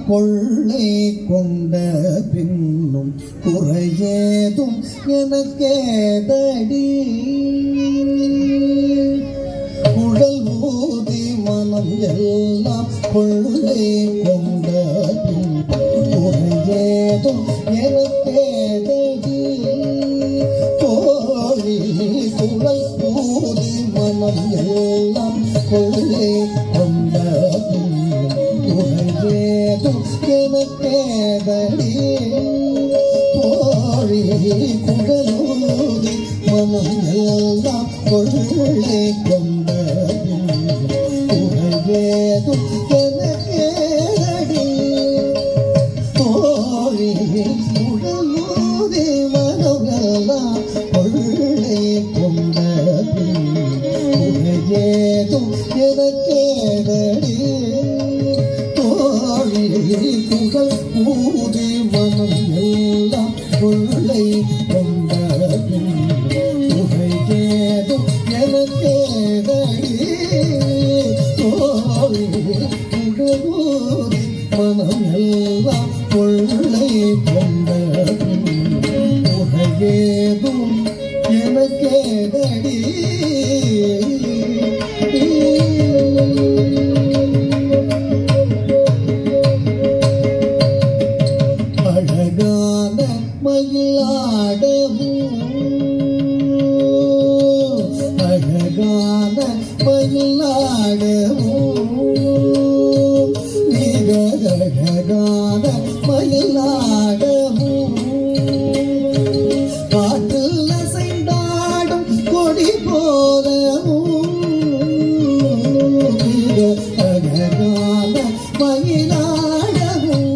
கொள்ளை கொண்ட பின்னும் குறையேதும் எனக்கேதடி உடல் ஊதி மனம் எல்லாம் கொள்ளை கொண்ட குறையேதும் எனக்கேதடி தோழி குடல் ஊதி மனம் எல்லாம் கொள்ளை கொண்ட எனக்கேதடி தோழி குடலூதி மனம் எல்லாம் கொள்ளை கொண்ட உரையேதும் எனக்கேதடி தோழி குடலூதி மனம் எல்லாம் கொள்ளை கொண்ட உரையேதும் எனக்கேதடி குடல் ஊதி மனம் எல்லாம் கொள்ளை கொண்ட உரையேதும் எனக்கேதடி தோழி குடலூதி மனம் எல்லாம் கொள்ளை கொண்ட உரையேதும் எனக்கேதடி அழகான மயிலாடவும் அழகான மயிலாடவும் மிக அழகான மயிலாடவும் காற்றில் அசைந்தாடும் கொடி போலவும் மிக அழகான மயிலாடவும்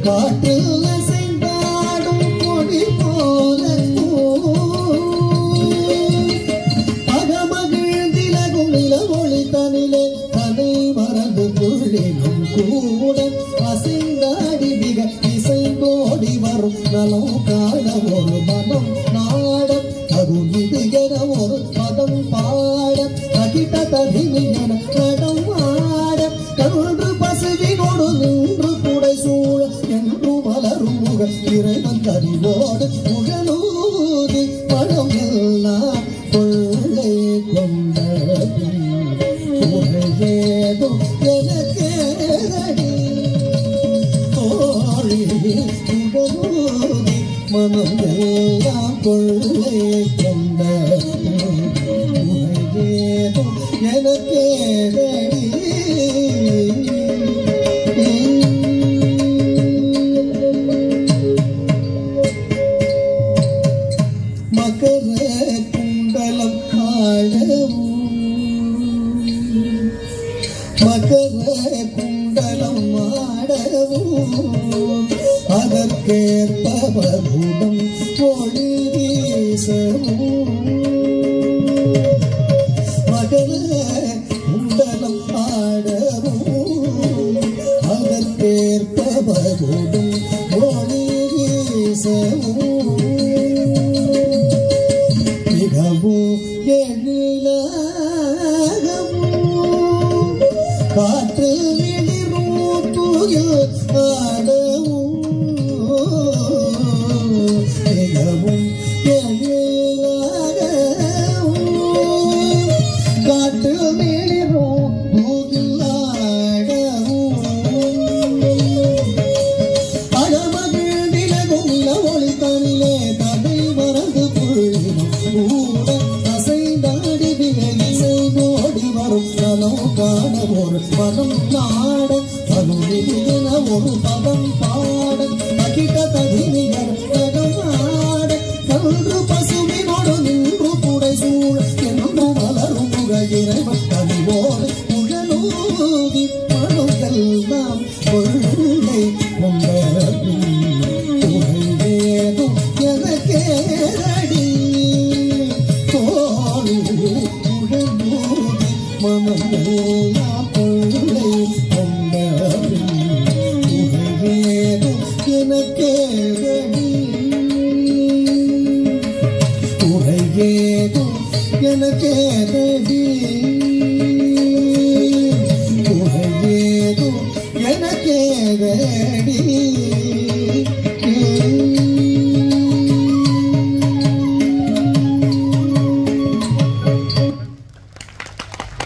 காற்றில் அசைந்தாடும் கொடி போல அகமகிழ்ந்திலகும் நிலவொளி தனிலே தனை மறந்து துள்ளினும் கூட அசைந்தாடி மிக இசைந்தோடி வரும் நலம் காண ஒரு மனம் நாட தகுதி என ஒரு பதம் பாட தகிட்ட தகினி என நடம் ஆட கன்று பசுவினோடு நின்று புடை சூழ என்று மலரும் முக இறைவன் கரிவோடு முகலூதி படம் எல்லாம் கொள்ளை கொண்ட உரையேதும் எனக்கேதடி தோழி குடலூதி மனம் எல்லாம் கொள்ளை கொண்ட உரையேதும் எனக்கேதடி மகர குண்டலம் ஆடவும் மகர குண்டலம் ஆடவும் அதற்கேற்பவருடன் ஒளி வீசவும் மகர குண்டலம் ஆடவும் அதற்கேற்பவருடன் ஒளி வீசவும் மிகவும் எழிலாகவும் காற்று வெளிரும் துயில் ஆடவும் மிகவும் எழிலாகவும் காற்று வெளிரும் துயில் ஆடவும் அகமகிழ்ந்திலகும் நிலவொளி தனிலே தனை மறந்து புள்ளினும் கூட அசைந்தாடி மிக இசைந்தோடி வரும் நலம் காண ஒரு பதம் நாட தகுதி என ஒரு பதம் பாட தகிட்ட தகினியர் நகம் ஆட கன்று பசுவினோடு நின்று புடை சூழ என்று மலரும் முக இறைவன் கனிவோடு புகழூதி படம் எல்லாம் கொள்ளை கொண்ட உரையேதும் எனக்கேதடி தோழி குடலூதி மனம் எல்லாம் கொள்ளை கொண்ட உரையேதும் எனக்கேதடி உரையேதும் எனக்கேதடி உரையேதும் கேதடி